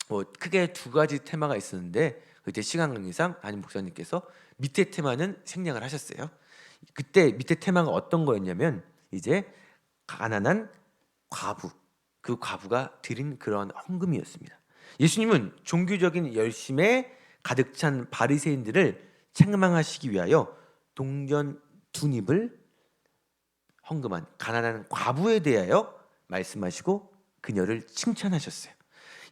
뭐 크게 두 가지 테마가 있었는데 그때 시간 관계상 담임 목사님께서 밑에 테마는 생략을 하셨어요. 그때 밑에 테마가 어떤 거였냐면 이제 가난한 과부, 그 과부가 드린 그런 헌금이었습니다. 예수님은 종교적인 열심에 가득 찬 바리새인들을 책망하시기 위하여 동전 두 닙을 헌금한 가난한 과부에 대하여 말씀하시고 그녀를 칭찬하셨어요.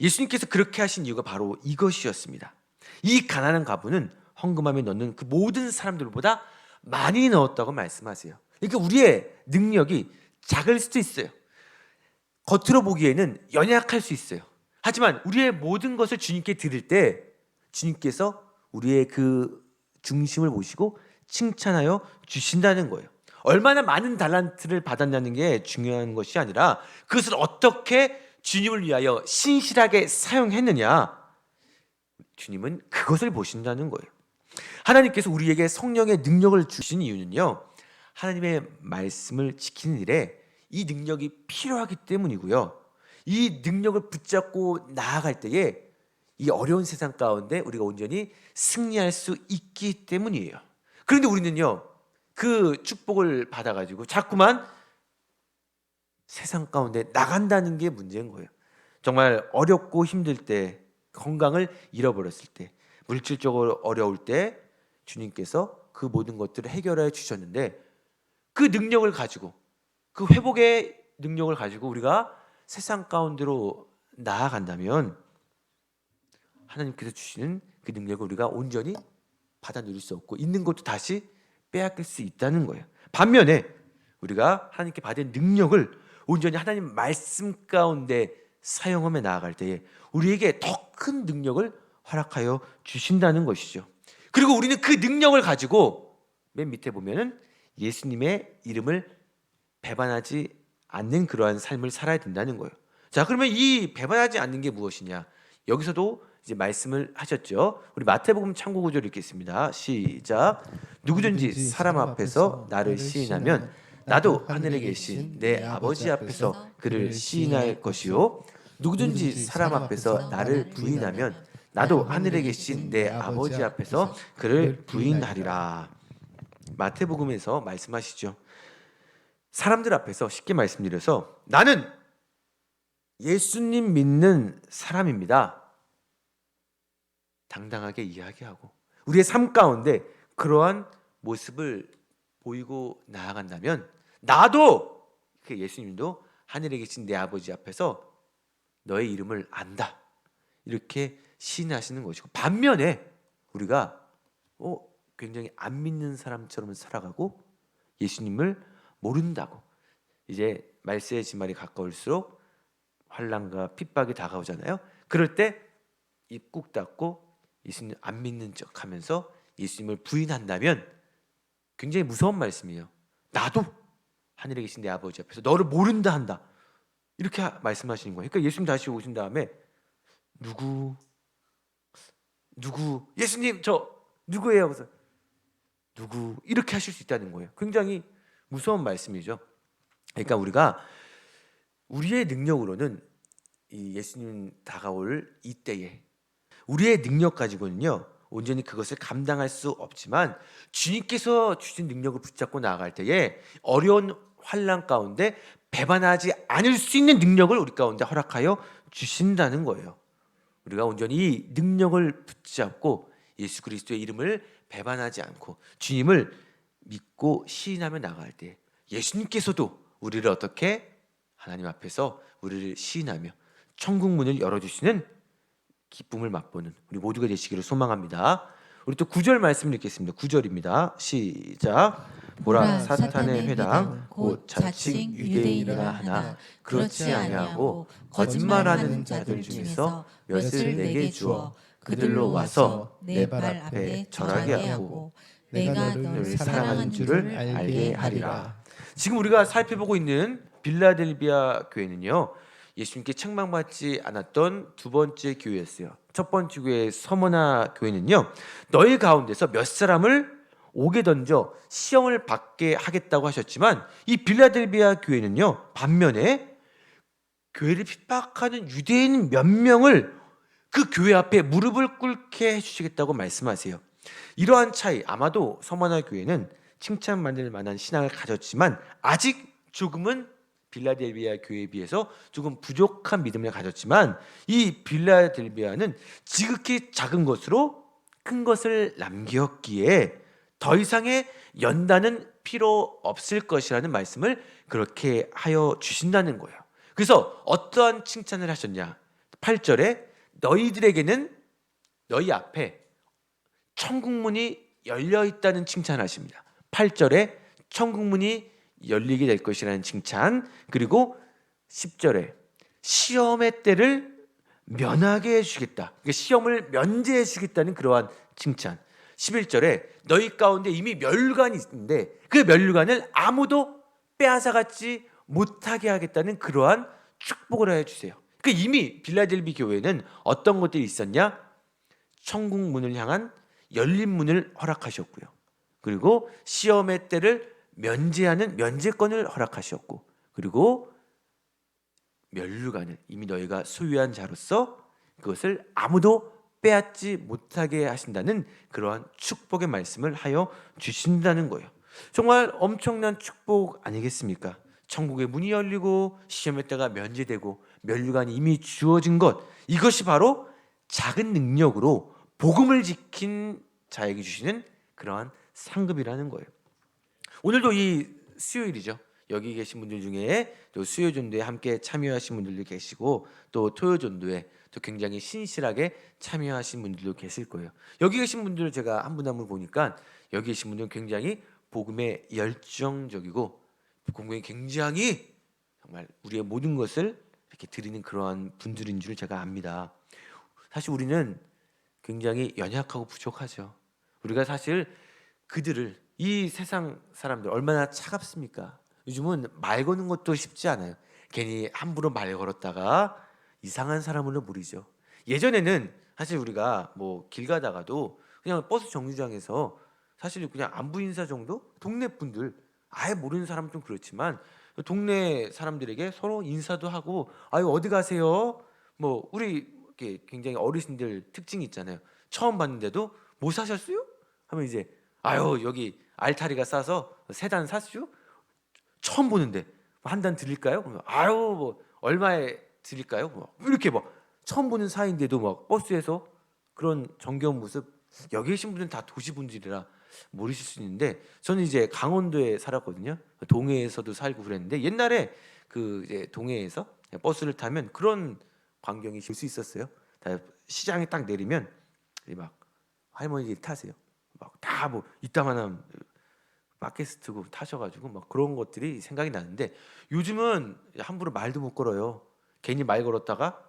예수님께서 그렇게 하신 이유가 바로 이것이었습니다. 이 가난한 과부는 헌금함에 넣는 그 모든 사람들보다 많이 넣었다고 말씀하세요. 그러니까 우리의 능력이 작을 수도 있어요. 겉으로 보기에는 연약할 수 있어요. 하지만 우리의 모든 것을 주님께 드릴 때 주님께서 우리의 그 중심을 보시고 칭찬하여 주신다는 거예요. 얼마나 많은 달란트를 받았냐는 게 중요한 것이 아니라 그것을 어떻게 주님을 위하여 신실하게 사용했느냐, 주님은 그것을 보신다는 거예요. 하나님께서 우리에게 성령의 능력을 주신 이유는요, 하나님의 말씀을 지키는 일에 이 능력이 필요하기 때문이고요. 이 능력을 붙잡고 나아갈 때에 이 어려운 세상 가운데 우리가 온전히 승리할 수 있기 때문이에요. 그런데 우리는요, 그 축복을 받아가지고 자꾸만 세상 가운데 나간다는 게 문제인 거예요. 정말 어렵고 힘들 때, 건강을 잃어버렸을 때, 물질적으로 어려울 때 주님께서 그 모든 것들을 해결해 주셨는데 그 능력을 가지고, 그 회복의 능력을 가지고 우리가 세상 가운데로 나아간다면 하나님께서 주시는 그 능력을 우리가 온전히 받아 누릴 수 없고 있는 것도 다시 빼앗길 수 있다는 거예요. 반면에 우리가 하나님께 받은 능력을 온전히 하나님 말씀 가운데 사용하며 나아갈 때에 우리에게 더 큰 능력을 허락하여 주신다는 것이죠. 그리고 우리는 그 능력을 가지고 맨 밑에 보면은 예수님의 이름을 배반하지 않는 그러한 삶을 살아야 된다는 거예요. 자, 그러면 이 배반하지 않는 게 무엇이냐? 여기서도 이제 말씀을 하셨죠. 우리 마태복음 참고 구절 읽겠습니다. 시작. 누구든지 사람 앞에서 나를 시인하면 나도 하늘에 계신 내 아버지 앞에서 그를 시인할 것이요, 누구든지 사람 앞에서 나를 부인하면 나도 하늘에 계신 내 아버지 앞에서 그를 부인하리라. 마태복음에서 말씀하시죠. 사람들 앞에서 쉽게 말씀드려서 나는 예수님 믿는 사람입니다. 당당하게 이야기하고 우리의 삶 가운데 그러한 모습을 보이고 나아간다면 나도, 그 예수님도 하늘에 계신 내 아버지 앞에서 너의 이름을 안다, 이렇게 시인하시는 것이고, 반면에 우리가 굉장히 안 믿는 사람처럼 살아가고 예수님을 모른다고, 이제 말세의 지말이 가까울수록 환난과 핍박이 다가오잖아요. 그럴 때 입 꾹 닫고 예수님 안 믿는 척하면서 예수님을 부인한다면 굉장히 무서운 말씀이에요. 나도 하늘에 계신 내 아버지 앞에서 너를 모른다 한다, 이렇게 말씀하시는 거예요. 그러니까 예수님 다시 오신 다음에 누구 누구 예수님 저 누구예요? 그래서 누구 이렇게 하실 수 있다는 거예요. 굉장히 무서운 말씀이죠. 그러니까 우리가 우리의 능력으로는 이 예수님 다가올 이때에 우리의 능력 가지고는요 온전히 그것을 감당할 수 없지만 주님께서 주신 능력을 붙잡고 나아갈 때에 어려운 환난 가운데 배반하지 않을 수 있는 능력을 우리 가운데 허락하여 주신다는 거예요. 우리가 온전히 이 능력을 붙잡고 예수 그리스도의 이름을 배반하지 않고 주님을 믿고 시인하며 나갈 때 예수님께서도 우리를 어떻게 하나님 앞에서 우리를 시인하며 천국 문을 열어주시는 기쁨을 맛보는 우리 모두가 되시기를 소망합니다. 우리 또 9절 말씀을 읽겠습니다. 9절입니다. 시작. 보라 사탄의 회당 곧 자칭 유대인이라 하나 그렇지 아니하고 거짓말하는 자들 중에서 몇을 내게 주어 그들로 와서 내 발 앞에 절하게 하고 내가 너를 사랑하는 줄을 알게 하리라. 지금 우리가 살펴보고 있는 빌라델비아 교회는요 예수님께 책망받지 않았던 두 번째 교회였어요. 첫 번째 교회 서머나 교회는요 너희 가운데서 몇 사람을 옥에 던져 시험을 받게 하겠다고 하셨지만 이 빌라델비아 교회는요 반면에 교회를 핍박하는 유대인 몇 명을 그 교회 앞에 무릎을 꿇게 해주시겠다고 말씀하세요. 이러한 차이, 아마도 서머나 교회는 칭찬받을 만한 신앙을 가졌지만 아직 조금은 빌라델비아 교회에 비해서 조금 부족한 믿음을 가졌지만 이 빌라델비아는 지극히 작은 것으로 큰 것을 남겼기에 더 이상의 연단은 필요 없을 것이라는 말씀을 그렇게 하여 주신다는 거예요. 그래서 어떠한 칭찬을 하셨냐? 8절에 너희들에게는 너희 앞에 천국문이 열려 있다는 칭찬을 하십니다. 8절에 천국문이 열리게 될 것이라는 칭찬, 그리고 10절에 시험의 때를 면하게 해주시겠다. 그러니까 시험을 면제해 주겠다는 그러한 칭찬. 11절에 너희 가운데 이미 멸관이 있는데 그 멸관을 아무도 빼앗아가지 못하게 하겠다는 그러한 축복을 해주세요. 그 이미 빌라델비 교회는 어떤 것들이 있었냐? 천국 문을 향한 열린 문을 허락하셨고요. 그리고 시험의 때를 면제하는 면제권을 허락하셨고, 그리고 멸류관을 이미 너희가 소유한 자로서 그것을 아무도 빼앗지 못하게 하신다는 그러한 축복의 말씀을 하여 주신다는 거예요. 정말 엄청난 축복 아니겠습니까? 천국의 문이 열리고 시험의 때가 면제되고 멸류관이 이미 주어진 것, 이것이 바로 작은 능력으로 복음을 지킨 자에게 주시는 그러한 상급이라는 거예요. 오늘도 이 수요일이죠. 여기 계신 분들 중에 또 수요전도에 함께 참여하신 분들도 계시고 또 토요전도에 또 굉장히 신실하게 참여하신 분들도 계실 거예요. 여기 계신 분들을 제가 한 분 한 분 보니까 여기 계신 분들은 굉장히 복음에 열정적이고 복음에 굉장히 정말 우리의 모든 것을 이렇게 드리는 그러한 분들인 줄 제가 압니다. 사실 우리는 굉장히 연약하고 부족하죠. 우리가 사실 그들을, 이 세상 사람들 얼마나 차갑습니까? 요즘은 말 거는 것도 쉽지 않아요. 괜히 함부로 말 걸었다가 이상한 사람으로 무리죠. 예전에는 사실 우리가 뭐 길 가다가도 그냥 버스 정류장에서 사실 그냥 안부 인사 정도? 동네 분들, 아예 모르는 사람은 좀 그렇지만 동네 사람들에게 서로 인사도 하고, 아유 어디 가세요? 뭐 우리 이렇게 굉장히 어르신들 특징이 있잖아요. 처음 봤는데도 뭐 사셨어요? 하면 이제 아유 여기 알타리가 싸서 세 단 샀슈? 처음 보는데 한 단 드릴까요? 그러면 아유 뭐 얼마에 드릴까요? 뭐 이렇게 뭐 처음 보는 사이인데도 막 버스에서 그런 정겨운 모습, 여기 계신 분들은 다 도시 분들이라 모르실 수 있는데 저는 이제 강원도에 살았거든요. 동해에서도 살고 그랬는데 옛날에 그 이제 동해에서 버스를 타면 그런 광경이 볼 수 있었어요. 다 시장에 딱 내리면 막 할머니들이 타세요. 막 다 뭐 이따만한 팟캐스트고 타셔가지고 막 그런 것들이 생각이 나는데 요즘은 함부로 말도 못 걸어요. 괜히 말 걸었다가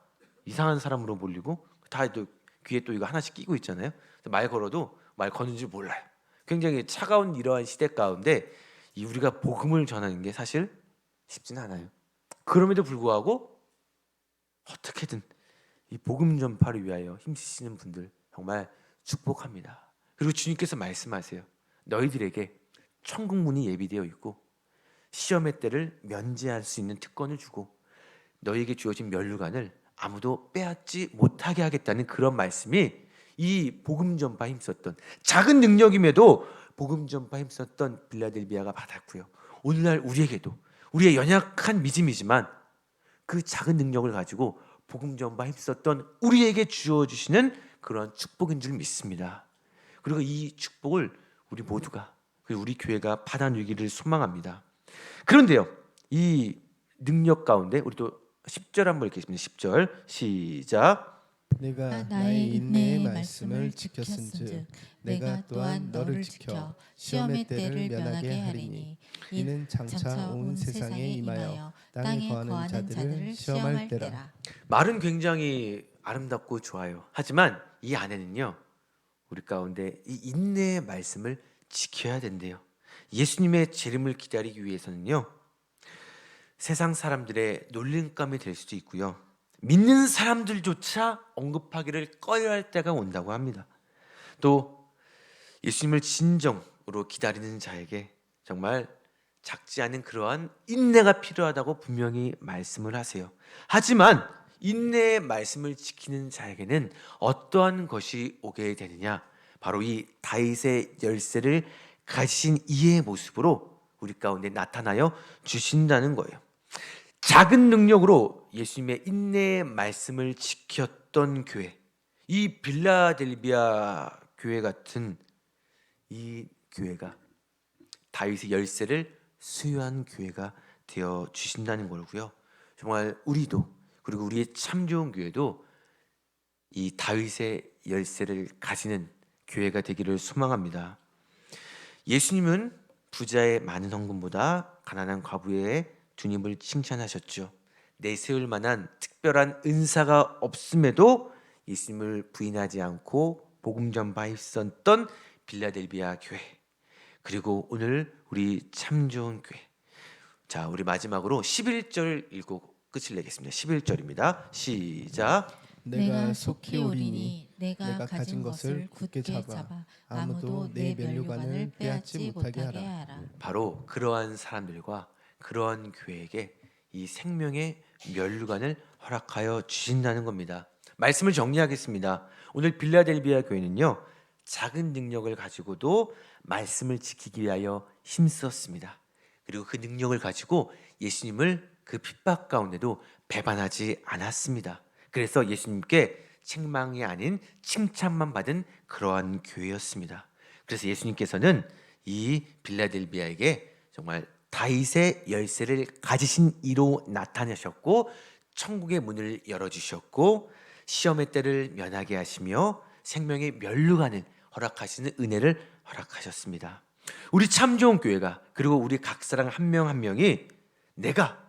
이상한 사람으로 몰리고 다 또 귀에 또 이거 하나씩 끼고 있잖아요. 말 걸어도 말 거는 줄 몰라요. 굉장히 차가운 이러한 시대 가운데 이 우리가 복음을 전하는 게 사실 쉽지는 않아요. 그럼에도 불구하고 어떻게든 이 복음 전파를 위하여 힘쓰시는 분들 정말 축복합니다. 그리고 주님께서 말씀하세요. 너희들에게 천국 문이 예비되어 있고 시험의 때를 면제할 수 있는 특권을 주고 너희에게 주어진 면류관을 아무도 빼앗지 못하게 하겠다는 그런 말씀이 이 복음 전파에 힘썼던, 작은 능력임에도 복음 전파에 힘썼던 빌라델비아가 받았고요. 오늘날 우리에게도, 우리의 연약한 믿음이지만 그 작은 능력을 가지고 복음 전파에 힘썼던 우리에게 주어주시는 그런 축복인 줄 믿습니다. 그리고 이 축복을 우리 모두가, 그리고 우리 교회가 받아누기를 소망합니다. 그런데요, 이 능력 가운데 우리도 10절 한번 읽겠습니다. 10절 시작. 내가 나의 인내의 말씀을 지켰은즉 내가 또한 너를 지켜 시험의 때를 면하게 하리니 이는 장차 온 세상에 임하여 땅에 거하는 자들을 시험할 때라. 말은 굉장히 아름답고 좋아요. 하지만 이 안에는요, 우리 가운데 이 인내의 말씀을 지켜야 된대요. 예수님의 재림을 기다리기 위해서는요, 세상 사람들의 놀림감이 될 수도 있고요, 믿는 사람들조차 언급하기를 꺼려야 할 때가 온다고 합니다. 또 예수님을 진정으로 기다리는 자에게 정말 작지 않은 그러한 인내가 필요하다고 분명히 말씀을 하세요. 하지만 인내의 말씀을 지키는 자에게는 어떠한 것이 오게 되느냐? 바로 이 다윗의 열쇠를 가지신 이의 모습으로 우리 가운데 나타나여 주신다는 거예요. 작은 능력으로 예수님의 인내의 말씀을 지켰던 교회, 이 빌라델비아 교회 같은 이 교회가 다윗의 열쇠를 수여한 교회가 되어 주신다는 거고요. 정말 우리도, 그리고 우리의 참 좋은 교회도 이 다윗의 열쇠를 가지는 교회가 되기를 소망합니다. 예수님은 부자의 많은 헌금보다 가난한 과부의 주님을 칭찬하셨죠. 내세울 만한 특별한 은사가 없음에도 예수님을 부인하지 않고 복음 전파에 힘썼던 빌라델비아 교회, 그리고 오늘 우리 참 좋은 교회. 자, 우리 마지막으로 11절 읽고 끝을 내겠습니다. 11절입니다. 시작. 내가 속히 오리니 내가 가진 것을 굳게 잡아 아무도 내 면류관을 빼앗지 못하게 하라. 바로 그러한 사람들과 그러한 교회에게 이 생명의 면류관을 허락하여 주신다는 겁니다. 말씀을 정리하겠습니다. 오늘 빌라델비아 교회는요, 작은 능력을 가지고도 말씀을 지키기 위하여 힘썼습니다. 그리고 그 능력을 가지고 예수님을 그 핍박 가운데도 배반하지 않았습니다. 그래서 예수님께 책망이 아닌 칭찬만 받은 그러한 교회였습니다. 그래서 예수님께서는 이 빌라델비아에게 정말 다윗의 열쇠를 가지신 이로 나타나셨고 천국의 문을 열어주셨고 시험의 때를 면하게 하시며 생명의 면류관을 허락하시는 은혜를 허락하셨습니다. 우리 참 좋은 교회가, 그리고 우리 각 사람 한 명 한 명이 내가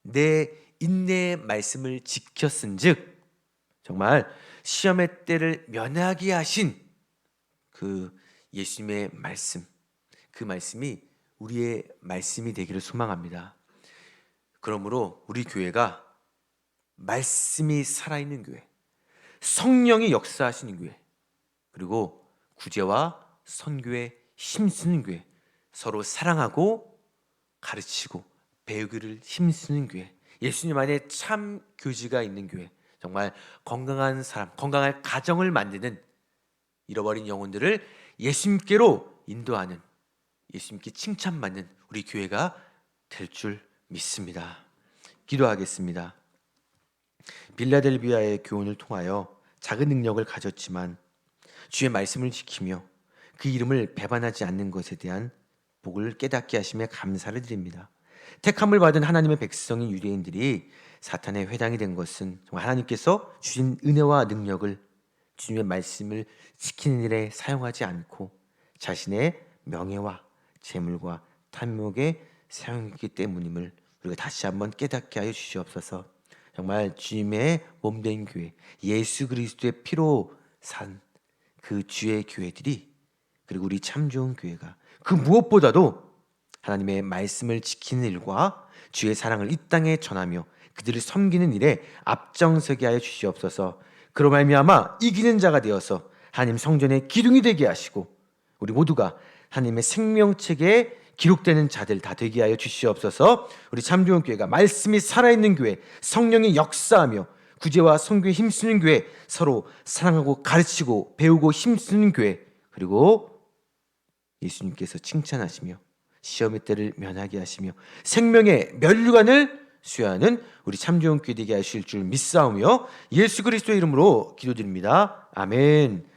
내 인내의 말씀을 지켰은즉 정말 시험의 때를 면하게 하신 그 예수님의 말씀, 그 말씀이 우리의 말씀이 되기를 소망합니다. 그러므로 우리 교회가 말씀이 살아있는 교회, 성령이 역사하시는 교회, 그리고 구제와 선교에 힘쓰는 교회, 서로 사랑하고 가르치고 배우기를 힘쓰는 교회, 예수님 안에 참 교지가 있는 교회, 정말 건강한 사람, 건강할 가정을 만드는, 잃어버린 영혼들을 예수님께로 인도하는, 예수님께 칭찬받는 우리 교회가 될 줄 믿습니다. 기도하겠습니다. 빌라델비아의 교훈을 통하여 작은 능력을 가졌지만 주의 말씀을 지키며 그 이름을 배반하지 않는 것에 대한 복을 깨닫게 하심에 감사를 드립니다. 택함을 받은 하나님의 백성인 유대인들이 사탄의 회당이 된 것은 정말 하나님께서 주신 은혜와 능력을 주님의 말씀을 지키는 일에 사용하지 않고 자신의 명예와 재물과 탐욕에 사용했기 때문임을 우리가 다시 한번 깨닫게 하여 주시옵소서. 정말 주님의 몸된 교회, 예수 그리스도의 피로 산 그 주의 교회들이, 그리고 우리 참 좋은 교회가 그 무엇보다도 하나님의 말씀을 지키는 일과 주의 사랑을 이 땅에 전하며 그들을 섬기는 일에 앞장서게 하여 주시옵소서. 그로 말미암아 이기는 자가 되어서 하나님 성전의 기둥이 되게 하시고 우리 모두가 하나님의 생명책에 기록되는 자들 다 되게 하여 주시옵소서. 우리 참좋은교회가 말씀이 살아있는 교회, 성령이 역사하며 구제와 선교에 힘쓰는 교회, 서로 사랑하고 가르치고 배우고 힘쓰는 교회, 그리고 예수님께서 칭찬하시며 시험의 때를 면하게 하시며 생명의 면류관을 수여하는 우리 참좋은교회 되게 하실 줄 믿사오며 예수 그리스도의 이름으로 기도드립니다. 아멘.